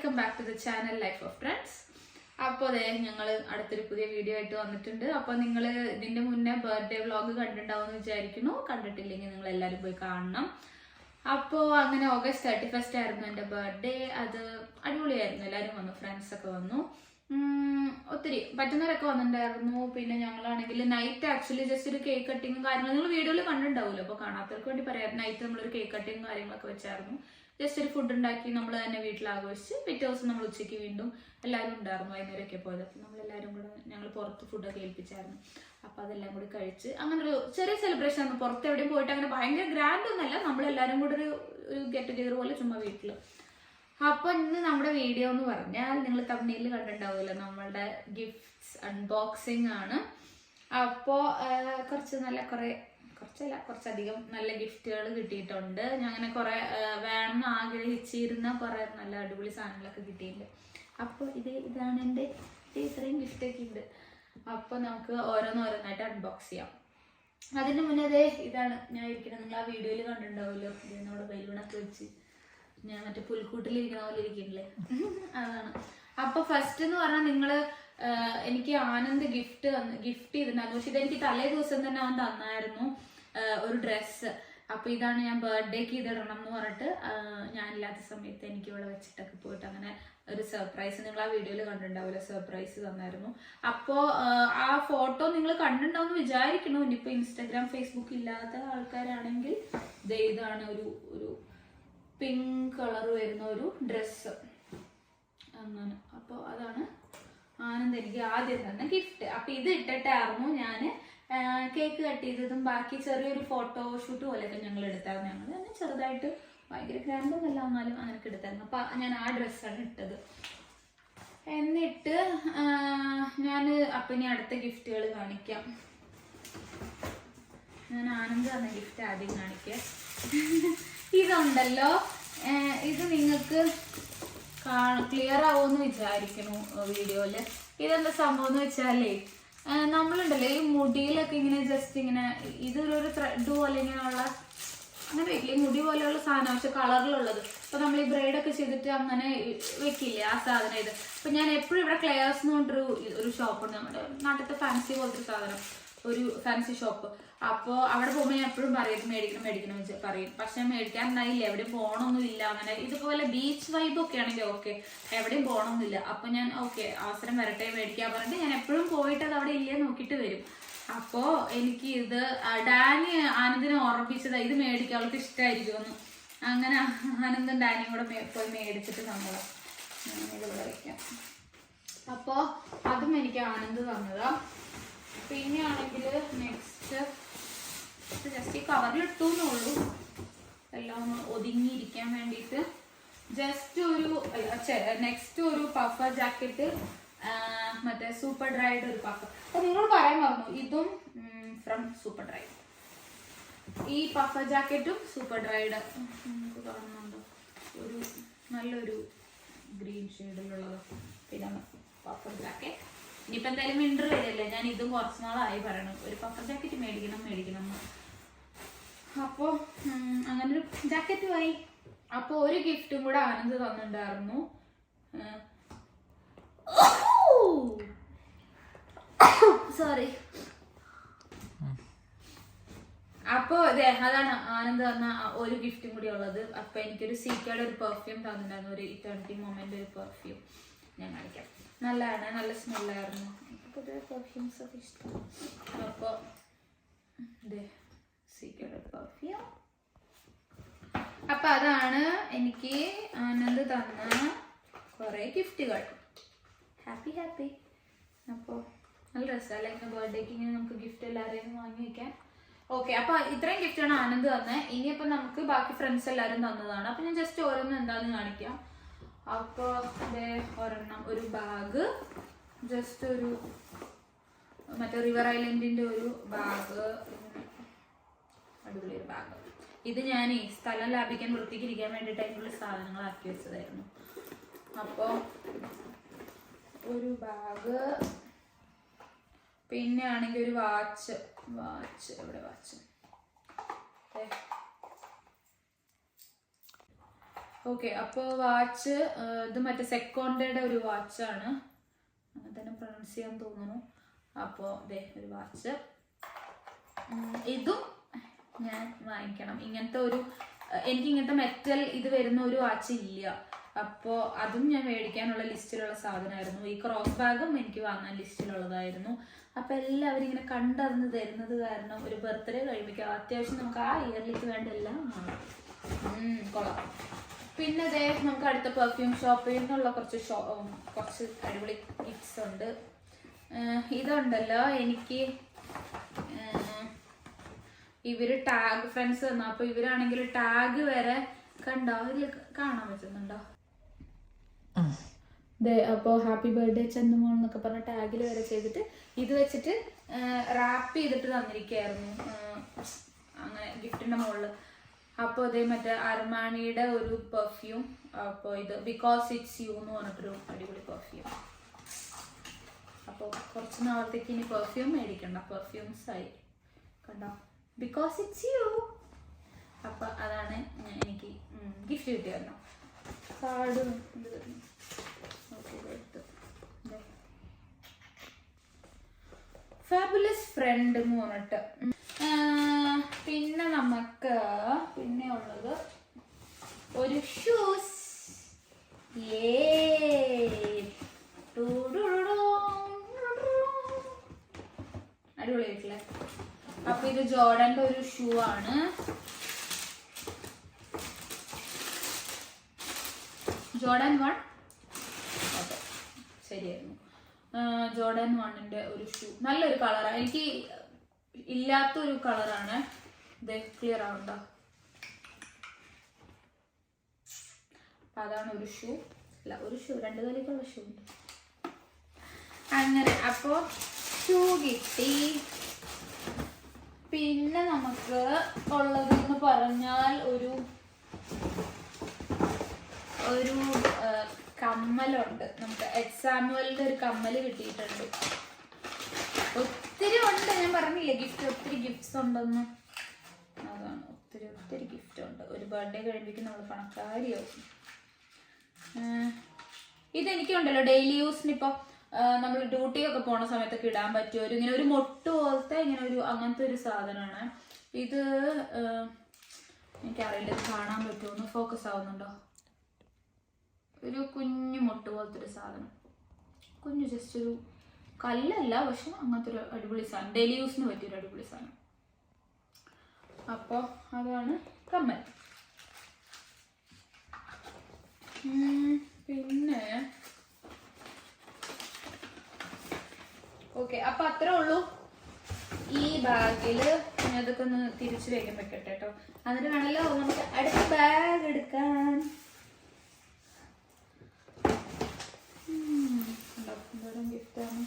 Welcome back to the channel life of friends. അപ്പോൾ അതെ ഞങ്ങൾ അടുത്തൊരു പുതിയ വീഡിയോ ആയിട്ട് വന്നിട്ടുണ്ട്. അപ്പോൾ നിങ്ങൾ ഇതിൻ്റെ മുന്നേ ബർത്ത്ഡേ വ്ളോഗ് കണ്ടിട്ടുണ്ടാവുമെന്ന് വിചാരിക്കുന്നു. കണ്ടിട്ടില്ലെങ്കിൽ നിങ്ങൾ എല്ലാവരും പോയി കാണണം. അപ്പോൾ അങ്ങനെ August 31 ആയിരുന്നു എൻ്റെ ബർത്ത്ഡേ. അത് അടിപൊളിയായിരുന്നു. എല്ലാവരും വന്നു, ഫ്രണ്ട്സൊക്കെ വന്നു, ഒത്തിരി പറ്റുന്നവരൊക്കെ വന്നിട്ടുണ്ടായിരുന്നു. പിന്നെ ഞങ്ങളാണെങ്കിൽ നൈറ്റ് ആക്ച്വലി ജസ്റ്റ് ഒരു കേക്ക് കട്ടിങ്ങും കാര്യങ്ങളും നിങ്ങൾ വീഡിയോയിൽ കണ്ടിട്ടുണ്ടാവുമല്ലോ. അപ്പോൾ കാണാത്തവർക്ക് വേണ്ടി പറയാം, നൈറ്റ് നമ്മളൊരു കേക്ക് കട്ടിങ്ങും കാര്യങ്ങളൊക്കെ വെച്ചായിരുന്നു. ജസ്റ്റ് ഒരു ഫുഡ് ഉണ്ടാക്കി നമ്മൾ തന്നെ വീട്ടിൽ ആഘോഷിച്ച് പിറ്റേ ദിവസം നമ്മൾ ഉച്ചയ്ക്ക് വീണ്ടും എല്ലാവരും ഉണ്ടായിരുന്നു. വൈകുന്നേരമൊക്കെ പോയത്. അപ്പം നമ്മളെല്ലാവരും കൂടെ ഞങ്ങൾ പുറത്ത് ഫുഡൊക്കെ ഏൽപ്പിച്ചായിരുന്നു. അപ്പോൾ അതെല്ലാം കൂടി കഴിച്ച് അങ്ങനെ ഒരു ചെറിയ സെലിബ്രേഷൻ ആണ്. പുറത്ത് എവിടെയും പോയിട്ട് അങ്ങനെ ഭയങ്കര ഗ്രാൻഡ് ഒന്നല്ല, നമ്മളെല്ലാവരും കൂടെ ഒരു ഗെറ്റ് ടുഗെദർ പോലെ ചുമ്മാ വീട്ടിൽ. അപ്പോൾ ഇന്ന് നമ്മുടെ വീഡിയോ എന്ന് പറഞ്ഞാൽ നിങ്ങൾ തമ്മിൽ കണ്ടിട്ടുണ്ടാവുമല്ലോ, നമ്മളുടെ ഗിഫ്റ്റ്സ് അൺബോക്സിങ് ആണ്. അപ്പോൾ കുറച്ചധികം നല്ല ഗിഫ്റ്റുകൾ കിട്ടിയിട്ടുണ്ട്. ഞാൻ അങ്ങനെ കുറെ വേണമെന്ന് ആഗ്രഹിച്ചിരുന്ന കുറെ നല്ല അടിപൊളി സാധനങ്ങളൊക്കെ കിട്ടിയിട്ടുണ്ട്. അപ്പോൾ ഇതാണ് എൻ്റെ ഇത്രയും ഗിഫ്റ്റൊക്കെ ഉണ്ട്. അപ്പോൾ നമുക്ക് ഓരോന്നോരോന്നായിട്ട് അൺബോക്സ് ചെയ്യാം. അതിന് മുന്നേ ഇതാണ് ഞാൻ ഇരിക്കുന്നത്. നിങ്ങൾ ആ വീഡിയോയിൽ കണ്ടിട്ടുണ്ടാവുമല്ലോ, നമ്മുടെ ബലൂണൊക്കെ വെച്ച് ഞാൻ മറ്റേ പുൽക്കൂട്ടിലിരിക്കുന്ന പോലെ ഇരിക്കുന്നില്ലേ, അതാണ്. അപ്പോൾ ഫസ്റ്റ് എന്ന് പറഞ്ഞാൽ നിങ്ങൾ എനിക്ക് ആനന്ദ് ഗിഫ്റ്റ് ചെയ്തിട്ടുണ്ടായിരുന്നു. പക്ഷെ ഇതെനിക്ക് തലേ ദിവസം തന്നെ അവൻ തന്നായിരുന്നു ഒരു ഡ്രസ്സ്. അപ്പോൾ ഇതാണ് ഞാൻ ബർത്ത്ഡേക്ക് ഇതിടണം എന്ന് പറഞ്ഞിട്ട് ഞാനില്ലാത്ത സമയത്ത് എനിക്ക് ഇവിടെ വെച്ചിട്ടൊക്കെ പോയിട്ട് അങ്ങനെ ഒരു സർപ്രൈസ്, നിങ്ങൾ ആ വീഡിയോയിൽ കണ്ടിട്ടുണ്ടാവില്ല, സർപ്രൈസ് തന്നായിരുന്നു. അപ്പോൾ ആ ഫോട്ടോ നിങ്ങൾ കണ്ടിട്ടുണ്ടാവും എന്ന് വിചാരിക്കണു. ഇനിയിപ്പോൾ ഇൻസ്റ്റാഗ്രാം ഫേസ്ബുക്ക് ഇല്ലാത്ത ആൾക്കാരാണെങ്കിൽ ഇതാണ് ഒരു പിങ്ക് കളർ വരുന്ന ഒരു ഡ്രസ്സ് അങ്ങനെ. അപ്പോൾ അതാണ് ആനന്ദ് എനിക്ക് ആദ്യം തന്നെ ഗിഫ്റ്റ്. അപ്പം ഇത് ഇട്ടിട്ടായിരുന്നു ഞാൻ കേക്ക് കട്ട് ചെയ്തതും ബാക്കി ചെറിയൊരു ഫോട്ടോഷൂട്ട് പോലെയൊക്കെ ഞങ്ങൾ എടുത്തായിരുന്നു. ഞങ്ങൾ തന്നെ ചെറുതായിട്ട്, ഭയങ്കര ഗ്രാൻഡൊന്നുമല്ല എന്നാലും അങ്ങനെയൊക്കെ എടുത്തായിരുന്നു. അപ്പം ഞാൻ ആ ഡ്രസ്സാണ് ഇട്ടത്. എന്നിട്ട് അപ്പം ഇനി അടുത്ത ഗിഫ്റ്റുകൾ കാണിക്കാം. ഞാൻ ആനന്ദ് തന്ന ഗിഫ്റ്റ് ആദ്യം കാണിക്കാം. ഇതുണ്ടല്ലോ, ഇത് നിങ്ങൾക്ക് ക്ലിയർ ആവുമെന്ന് വിചാരിക്കുന്നു വീഡിയോയില്. ഇതെന്താ സംഭവം എന്ന് വെച്ചാലേ, നമ്മളുണ്ടല്ലോ ഈ മുടിയിലൊക്കെ ഇങ്ങനെ ജസ്റ്റ് ഇങ്ങനെ ഇതൊരു ത്രെഡ് പോലെ ഇങ്ങനെയുള്ള അങ്ങനെ വെക്കില്ല, ഈ മുടി പോലെയുള്ള സാധനം പക്ഷെ കളറിലുള്ളത്. അപ്പൊ നമ്മൾ ഈ ബ്രൈഡൊക്കെ ചെയ്തിട്ട് അങ്ങനെ വെക്കില്ലേ ആ സാധനം ഇത്. അപ്പൊ ഞാൻ എപ്പോഴും ഇവിടെ ക്ലെയേഴ്സ് എന്ന് പറഞ്ഞിട്ടൊരു ഷോപ്പുണ്ട്, നമ്മുടെ നാട്ടിലത്തെ ഫാൻസി പോലത്തെ സാധനം, ഒരു ഫാൻസി ഷോപ്പ്. അപ്പോൾ അവിടെ പോകുമ്പോൾ ഞാൻ എപ്പോഴും പറയും മേടിക്കണം പറയും. പക്ഷെ മേടിക്കാനുണ്ടായില്ല, എവിടെയും പോകണമൊന്നുമില്ല. അങ്ങനെ ഇതുപോലെ ബീച്ച് വൈബൊക്കെ ആണെങ്കിൽ ഓക്കെ, എവിടെയും പോകണമൊന്നുമില്ല. അപ്പം ഞാൻ ഓക്കെ അവസരം വരട്ടെ മേടിക്കാൻ പറഞ്ഞിട്ട് ഞാൻ എപ്പോഴും പോയിട്ട് അത് അവിടെ ഇല്ലേ നോക്കിയിട്ട് വരും. അപ്പോൾ എനിക്ക് ഇത് ഡാനി ആനന്ദിനെ ഓർമ്മിപ്പിച്ചതാണ്, ഇത് മേടിക്കുക അവൾക്ക് ഇഷ്ടമായിരിക്കുമെന്ന്. അങ്ങനെ ആനന്ദും ഡാനിയും കൂടെ പോയി മേടിച്ചിട്ട് നമ്മളെ ഞാനിതിവിടെ വയ്ക്കാം. അപ്പോൾ അതും എനിക്ക് ആനന്ദ് തന്നതാ. പിന്നെ ആണെങ്കിൽ നെക്സ്റ്റ് ജസ്റ്റ് ഈ കവറിലിട്ടു എന്നുള്ളൂ, എല്ലാം ഒന്ന് ഒതുങ്ങിയിരിക്കാൻ വേണ്ടിയിട്ട്. ജസ്റ്റ് നെക്സ്റ്റ് ഒരു പഫർ ജാക്കറ്റ്, മറ്റേ സൂപ്പർ ഡ്രൈഡ് ഒരു പഫർ. അപ്പൊ നിങ്ങളോട് പറയാൻ പറഞ്ഞു, ഇതും ഫ്രം സൂപ്പർ ഡ്രൈഡ്. ഈ പഫർ ജാക്കറ്റും സൂപ്പർ ഡ്രൈഡ് നമുക്ക് കാണുന്നുണ്ടോ, ഒരു നല്ലൊരു ഗ്രീൻ ഷെയ്ഡിലുള്ളത്. പിന്നെ പഫർ ജാക്കറ്റ്. ഇനിയിപ്പോൾ എന്തായാലും വിൻ്റർ വരില്ലേ, ഞാൻ ഇതും കുറച്ച് നാളായി പറയണം ഒരു പഫർ ജാക്കറ്റ് മേടിക്കണം. അപ്പോൾ അങ്ങനൊരു ജാക്കറ്റുമായി. അപ്പോൾ ഒരു ഗിഫ്റ്റും കൂടെ ആനന്ദ് തന്നിട്ടുണ്ടായിരുന്നു. സോറി. അപ്പോൾ അതാണ് ആനന്ദ് തന്ന ഒരു ഗിഫ്റ്റും കൂടി ഉള്ളത്. അപ്പോൾ എനിക്കൊരു സീക്കയുടെ ഒരു പെർഫ്യൂം തന്നിട്ടുണ്ടായിരുന്നു, ഒരു ഇറ്റേണിറ്റി മൊമെന്റ് ഒരു പെർഫ്യൂം. ഞാൻ കാണിക്കാം. നല്ലതാണ്, നല്ല സ്മെല്ലായിരുന്നു. എനിക്ക് പൊതുവെ പെർഫ്യൂംസ് ഒക്കെ ഇഷ്ടം. അപ്പോൾ സീക്കയുടെ പെർഫ്യൂം. അപ്പം അതാണ് എനിക്ക് ആനന്ദ് തന്ന കുറേ ഗിഫ്റ്റുകൾ. ഹാപ്പി. അപ്പോൾ നല്ല രസമല്ലേ ഇങ്ങനെ ബർത്ത്ഡേക്ക് ഇങ്ങനെ നമുക്ക് ഗിഫ്റ്റ് എല്ലാവരെയും വാങ്ങി വയ്ക്കാൻ. ഓക്കെ, അപ്പോൾ ഇത്രയും ഗിഫ്റ്റാണ് ആനന്ദ് തന്നത്. ഇനിയിപ്പോൾ നമുക്ക് ബാക്കി ഫ്രണ്ട്സ് എല്ലാവരും തന്നതാണ്. അപ്പം ഞാൻ ജസ്റ്റ് ഓരോന്നും എന്താണെന്ന് കാണിക്കാം. അപ്പോൾ ഒരെണ്ണം ഒരു ബാഗ്, ജസ്റ്റ് ഒരു മറ്റേ റിവർ ഐലൻഡിൻ്റെ ഒരു ബാഗ്, അടിപൊളി ഒരു ബാഗ്. ഇത് ഞാൻ സ്ഥലം ലാഭിക്കാൻ വൃത്തിക്കിരിക്കാൻ വേണ്ടിയിട്ട് അതിനുള്ള സാധനങ്ങളാക്കി വെച്ചതായിരുന്നു. അപ്പോൾ ഒരു ബാഗ്, പിന്നെ ആണെങ്കിൽ ഒരു വാച്ച്. എവിടെ വാച്ച്? ഓക്കെ, അപ്പോൾ വാച്ച് ഇത് മറ്റേ സെക്കോണ്ടയുടെ ഒരു വാച്ചാണ്, അങ്ങനെ തന്നെ പ്രൊണൗൺസ് ചെയ്യാൻ തോന്നുന്നു. അപ്പോൾ ഇതേ ഒരു വാച്ച്, ഇതും ഞാൻ വാങ്ങിക്കണം. ഇങ്ങനത്തെ ഒരു എനിക്ക് ഇങ്ങനത്തെ മെറ്റൽ ഇത് വരുന്ന ഒരു വാച്ച് ഇല്ല, അപ്പോൾ അതും ഞാൻ മേടിക്കാനുള്ള ലിസ്റ്റിലുള്ള സാധനമായിരുന്നു. ഈ ക്രോസ് ബാഗും എനിക്ക് വാങ്ങാൻ ലിസ്റ്റിലുള്ളതായിരുന്നു. അപ്പോൾ എല്ലാവരും ഇങ്ങനെ കണ്ടറിഞ്ഞ് തരുന്നത് കാരണം ഒരു ബർത്ത്ഡേ കഴിപ്പിക്കാം, അത്യാവശ്യം നമുക്ക് ആ ഇയറിലേക്ക് വേണ്ട എല്ലാം കൊള്ളാം. പിന്നെ അതേ നമുക്ക് അടുത്ത പെർഫ്യൂം ഷോപ്പിൽ നിന്നുള്ള കുറച്ച് അടിപൊളി ഗിഫ്റ്റ്സ് ഉണ്ട്. ഇതുണ്ടല്ലോ, എനിക്ക് ഇവര് ടാഗ് ഫ്രണ്ട്സ് തന്നു. അപ്പൊ ഇവരാണെങ്കിൽ ടാഗ് വരെ കണ്ടോ, ഇതിൽ കാണാൻ പറ്റുന്നുണ്ടോ? അപ്പോൾ ഹാപ്പി ബർത്ത്ഡേ ചന്ദമോൾ എന്നൊക്കെ പറഞ്ഞ ടാഗിൽ വരെ ചെയ്തിട്ട് ഇത് വെച്ചിട്ട് റാപ്പ് ചെയ്തിട്ട് തന്നിരിക്കുകയായിരുന്നു അങ്ങനെ ഗിഫ്റ്റിന്റെ മുകളിൽ. അപ്പോൾ അതേ മറ്റേ അർമാനിയുടെ ഒരു പെർഫ്യൂം, അപ്പോൾ ഇത് ബിക്കോസ് ഇറ്റ്സ് യു എന്ന് പറഞ്ഞിട്ടൊരു അടിപൊളി പെർഫ്യൂം. അപ്പോൾ കുറച്ച് നാളത്തേക്ക് ഇനി പെർഫ്യൂം മേടിക്കണ്ട, പെർഫ്യൂംസ് ആയി കണ്ടോ, ബിക്കോസ് ഇറ്റ്സ് യു. അപ്പോൾ അതാണ് എനിക്ക് ഗിഫ്റ്റ് കിട്ടിയായിരുന്നു. കാർഡ് ഫാബുലസ് ഫ്രണ്ട് എന്ന് പറഞ്ഞിട്ട്. പിന്നെ നമുക്ക് പിന്നെ ഉള്ളത് ഒരു ഷൂസ്. അടിപൊളിയായിട്ടില്ലേ? അപ്പൊ ഇത് ജോർഡന്റെ ഒരു ഷൂ ആണ്. ജോർഡൻ 1, അതെ ശരിയായിരുന്നു, ജോർഡൻ 1ന്റെ ഒരു ഷൂ. നല്ലൊരു കളറാണ്, എനിക്ക് ഇല്ലാത്തൊരു കളറാണ് ഇത്. ക്ലിയർ ആവണ്ടോ? അപ്പൊ അതാണ് ഒരു ഷൂ. അല്ല, ഒരു ഷൂ, 2 കാലിക്കുള്ള ഷൂ ഉണ്ട് അങ്ങനെ. അപ്പോ ഷൂ കിട്ടി. പിന്നെ നമുക്ക് ഉള്ളതെന്ന് പറഞ്ഞാൽ ഒരു കമ്മലുണ്ട്. നമുക്ക് എക്സാമുവലിന്റെ ഒരു കമ്മല് കിട്ടിയിട്ടുണ്ട്. ഒത്തിരി ഉണ്ട്, ഞാൻ പറഞ്ഞില്ലേ ഗിഫ്റ്റ്, ഒത്തിരി ഗിഫ്റ്റ്സ് ഉണ്ടെന്ന്. അതാണ്, ഒത്തിരി ഗിഫ്റ്റ് ഉണ്ട്. ഒരു ബർത്ത്ഡേ കഴിയുമ്പോഴേക്കും നമ്മൾ പണക്കാരിയാവും. ഇതെനിക്കുണ്ടല്ലോ ഡെയിലി യൂസിന്. ഇപ്പോൾ നമ്മൾ ഡ്യൂട്ടിയൊക്കെ പോണ സമയത്തൊക്കെ ഇടാൻ പറ്റിയ ഒരു ഇങ്ങനെ ഒരു മൊട്ട് പോലത്തെ ഇങ്ങനെ ഒരു അങ്ങനത്തെ ഒരു സാധനമാണ് ഇത്. എനിക്കറിയില്ല ഇത് കാണാൻ പറ്റുമോ, ഫോക്കസ് ആവുന്നുണ്ടോ? ഒരു കുഞ്ഞു മൊട്ട് പോലത്തെ ഒരു സാധനം, കുഞ്ഞു ജസ്റ്റ് ഒരു കല്ലല്ല, പക്ഷെ അങ്ങനത്തെ ഒരു അടിപൊളി സാധനം, ഡെയിലി യൂസിന് പറ്റിയൊരു അടിപൊളി സാധനം. അപ്പോൾ അതാണ് കമ്മൽ. പിന്നെ ഓക്കെ, അപ്പൊ അത്രേ ഉള്ളൂ. ഈ ബാഗില് അതൊക്കെ ഒന്ന് തിരിച്ചു വെക്കാൻ പറ്റട്ടെ കേട്ടോ, എന്നിട്ട് വേണമല്ലോ നമുക്ക് അടുത്ത ബാഗ് എടുക്കാൻ. ഗിഫ്റ്റാണ്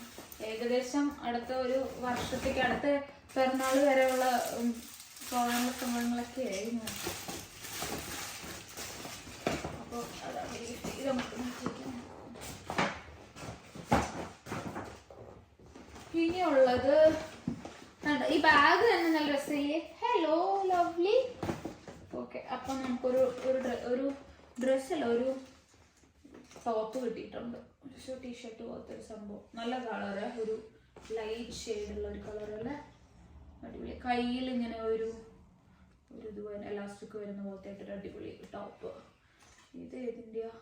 ഏകദേശം അടുത്ത ഒരു വർഷത്തേക്ക്, അടുത്ത പിറന്നാൾ വരെയുള്ള പോകാനുള്ള സംഭവങ്ങളൊക്കെ ആയിരുന്നു. അപ്പോൾ അതാണ് ഗിഫ്റ്റ്. നമുക്ക് ഇനിയുള്ളത് ഈ ബാഗ് തന്നെ നല്ല രസമില്ലേ? Hello lovely. ഓക്കെ, അപ്പം നമുക്കൊരു ഡ്രസ്സല്ല, ഒരു ടോപ്പ് കിട്ടിയിട്ടുണ്ട്. ഒരു ടീഷർട്ട് പോലത്തെ ഒരു സംഭവം, നല്ല കളറ്, ഒരു ലൈറ്റ് ഷെയ്ഡുള്ള ഒരു കളറല്ലേ, അടിപൊളി. കയ്യിൽ ഇങ്ങനെ ഒരു ഇതുപോലെ എലാസ്റ്റിക് വരുന്ന പോലത്തെ ഒരു അടിപൊളി ടോപ്പ്. ഇത് ഏതിൻ്റെയാ?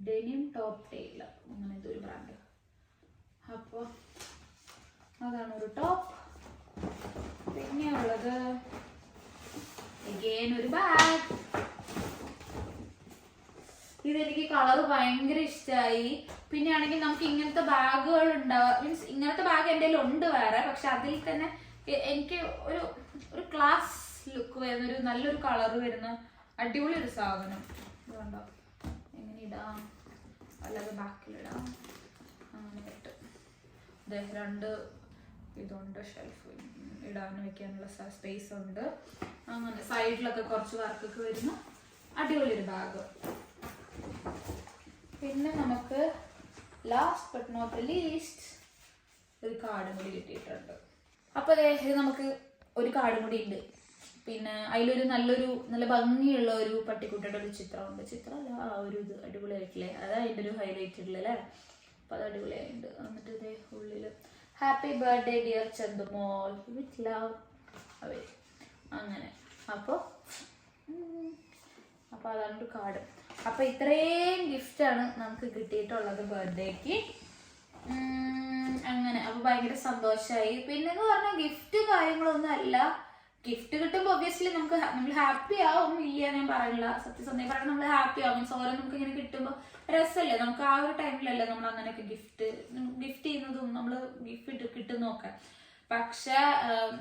ഡെനിം ടോപ്പ് ടൈലർ, അങ്ങനെ ഇതൊരു ബ്രാൻഡ്. അപ്പോൾ അതാണ് ഒരു ടോപ്പ്. പിന്നെ ഉള്ളത് അഗൈൻ ഒരു ബാഗ്. ഇതെനിക്ക് കളർ ഭയങ്കര ഇഷ്ടമായി. പിന്നെ ആണെങ്കിൽ നമുക്ക് ഇങ്ങനത്തെ ബാഗുകൾ ഉണ്ടാവുക, മീൻസ് ഇങ്ങനത്തെ ബാഗ് എൻ്റെ ഉണ്ട് വേറെ, പക്ഷെ അതിൽ തന്നെ എനിക്ക് ഒരു ക്ലാസ് ലുക്ക് വരുന്ന ഒരു നല്ലൊരു കളർ വരുന്ന അടിപൊളി ഒരു സാധനം. ഇതുണ്ടോ, എങ്ങനെ ഇടാം, അല്ലാതെ ബാക്കിലിടാം, അങ്ങനെ ഇട്ട്. അതെ, 2 ഇതുണ്ട്, ഷെൽഫ് ഇടാനും വെക്കാനുള്ള സ്പേസ് ഉണ്ട്. അങ്ങനെ സൈഡിലൊക്കെ കുറച്ച് വർക്കൊക്കെ വരുന്ന അടിപൊളി ഒരു ബാഗ്. പിന്നെ നമുക്ക് ലാസ്റ്റ് ബട്ട് നോട്ട് ലീസ്റ്റ് ഒരു കാർഡും കൂടി കിട്ടിയിട്ടുണ്ട്. അപ്പോൾ ഇത് നമുക്ക് ഒരു കാർഡും കൂടി ഉണ്ട്. പിന്നെ അതിലൊരു നല്ല ഭംഗിയുള്ള ഒരു പട്ടിക്കുട്ടിയുടെ ഒരു ചിത്രമുണ്ട്. ചിത്രമല്ല, ആ ഒരു ഇത് അടിപൊളിയായിട്ടില്ലേ, അതാ അതിൻ്റെ ഒരു ഹൈലൈറ്റ് ഉള്ളല്ലേ. അപ്പം അത് അടിപൊളിയായിട്ടുണ്ട്. എന്നിട്ട് ഇതേ ഉള്ളിൽ happy birthday dear Chanthumol with love away അങ്ങനെ. അപ്പോൾ അതാണ് ഒരു കാർഡ്. അപ്പം ഇത്രയും ഗിഫ്റ്റാണ് നമുക്ക് കിട്ടിയിട്ടുള്ളത് ബർത്ത്ഡേക്ക്. അങ്ങനെ അപ്പോൾ ഭയങ്കര സന്തോഷമായി. പിന്നെന്ന് പറഞ്ഞാൽ ഗിഫ്റ്റ് കാര്യങ്ങളൊന്നും അല്ല. ഗിഫ്റ്റ് കിട്ടുമ്പോൾ ഒബ്വിയസ്ലി നമ്മൾ ഹാപ്പി ആവും, ഇല്ല ഞാൻ പറയില്ല, സത്യസന്ധമായി പറഞ്ഞാൽ നമ്മൾ ഹാപ്പി ആവും. മീൻസ് ഓരോ നമുക്ക് ഇങ്ങനെ കിട്ടുമ്പോൾ രസമല്ലേ, നമുക്ക് ആ ഒരു ടൈമിലല്ലേ നമ്മൾ അങ്ങനെയൊക്കെ ഗിഫ്റ്റ് ചെയ്യുന്നതും നമ്മൾ ഗിഫ്റ്റ് കിട്ടുന്നൊക്കെ. പക്ഷെ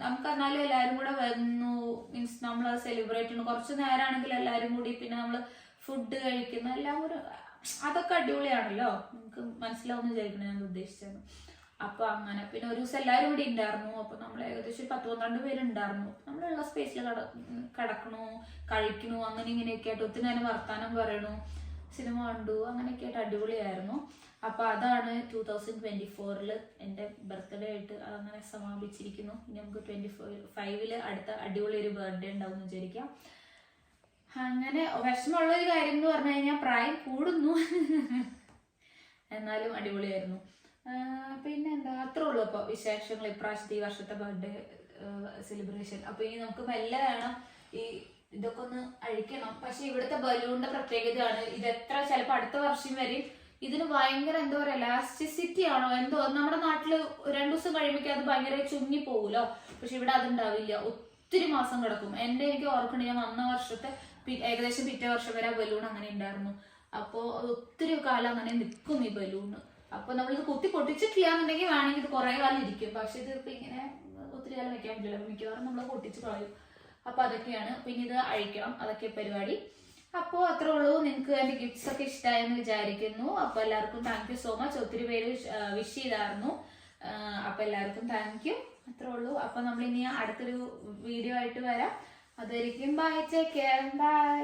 നമുക്ക് എന്നാലും എല്ലാവരും കൂടെ വന്നു, മീൻസ് നമ്മൾ അത് സെലിബ്രേറ്റ് ചെയ്യുന്നു. കുറച്ച് നേരമാണെങ്കിൽ എല്ലാവരും കൂടി പിന്നെ നമ്മൾ ഫുഡ് കഴിക്കുന്ന എല്ലാം ഒരു അതൊക്കെ അടിപൊളിയാണല്ലോ. നമുക്ക് മനസ്സിലാവുമെന്ന് വിചാരിക്കണം ഞാൻ ഉദ്ദേശിച്ചത്. അപ്പൊ അങ്ങനെ പിന്നെ ഒരു ദിവസം എല്ലാവരും ഇവിടെ ഉണ്ടായിരുന്നു. അപ്പൊ നമ്മൾ ഏകദേശം 10-12 പേരുണ്ടായിരുന്നു. നമ്മളുള്ള സ്പേസിൽ കിടക്കണു, കഴിക്കണു, അങ്ങനെ ഇങ്ങനെയൊക്കെ ആയിട്ട് ഒത്തിരി നേരം വർത്താനം പറയണു, സിനിമ കണ്ടു, അങ്ങനെയൊക്കെ ആയിട്ട് അടിപൊളിയായിരുന്നു. അപ്പൊ അതാണ് 2024 എൻ്റെ ബർത്ത്ഡേ ആയിട്ട് അതങ്ങനെ സമാപിച്ചിരിക്കുന്നു. ഇനി നമുക്ക് 25 അടുത്ത അടിപൊളി ഒരു ബർത്ത്ഡേ ഉണ്ടാവും എന്ന് വിചാരിക്കാം. അങ്ങനെ വിഷമമുള്ളൊരു കാര്യം എന്ന് പറഞ്ഞു കഴിഞ്ഞാൽ പ്രായം കൂടുന്നു, എന്നാലും അടിപൊളിയായിരുന്നു. പിന്നെ എന്താ, അത്രേ ഉള്ളൂ ഇപ്പോൾ വിശേഷങ്ങൾ ഇപ്രാവശ്യത്തെ ഈ വർഷത്തെ ബർത്ത്ഡേ സെലിബ്രേഷൻ. അപ്പൊ ഇനി നമുക്ക് മെല്ലെ വേണം ഈ ഇതൊക്കെ ഒന്ന് അഴിക്കണം. പക്ഷെ ഇവിടുത്തെ ബലൂണിന്റെ പ്രത്യേകതയാണ് ഇത് എത്ര ചിലപ്പോൾ അടുത്ത വർഷം വരെ ഇതിന് ഭയങ്കര എന്താ പറയാ എലാസ്റ്റിസിറ്റി ആണോ എന്തോ. നമ്മുടെ നാട്ടില് 2 ദിവസം കഴിയുമ്പോൾ അത് ഭയങ്കര ചുങ്ങി പോകൂലോ, പക്ഷെ ഇവിടെ അതുണ്ടാവില്ല, ഒത്തിരി മാസം കിടക്കും. എനിക്ക് ഓർക്കണേ ഞാൻ വന്ന വർഷത്തെ ഏകദേശം പിറ്റേ വർഷം വരെ ആ ബലൂൺ അങ്ങനെ ഉണ്ടായിരുന്നു. അപ്പോൾ ഒത്തിരി കാലം അങ്ങനെ നിൽക്കും ഈ ബലൂണ്. അപ്പൊ നമ്മളിത് കുത്തി പൊട്ടിച്ചിട്ടില്ല എന്നുണ്ടെങ്കിൽ വേണമെങ്കിൽ ഇത് കുറെ കാലം ഇരിക്കും. പക്ഷെ ഇത് ഇപ്പൊ ഇങ്ങനെ ഒത്തിരി കാലം വെക്കാൻ പറ്റില്ല, മിക്കവാറും നമ്മൾ പൊട്ടിച്ച് കളയും. അപ്പൊ അതൊക്കെയാണ്. പിന്നെ ഇത് അഴിക്കണം, അതൊക്കെ പരിപാടി. അപ്പോൾ അത്രേ ഉള്ളൂ. നിങ്ങൾക്ക് എൻ്റെ ഗിഫ്റ്റ്സ് ഒക്കെ ഇഷ്ടമായെന്ന് വിചാരിക്കുന്നു. അപ്പൊ എല്ലാവർക്കും താങ്ക് യു സോ മച്ച്. ഒത്തിരി പേര് വിഷ് ചെയ്തായിരുന്നു. അപ്പൊ എല്ലാവർക്കും താങ്ക് യു. അത്രേ ഉള്ളൂ. അപ്പൊ നമ്മളിനി അടുത്തൊരു വീഡിയോ ആയിട്ട് വരാം. അതുവരെയും ബൈ, ടേക്ക് കെയർ, ബൈ.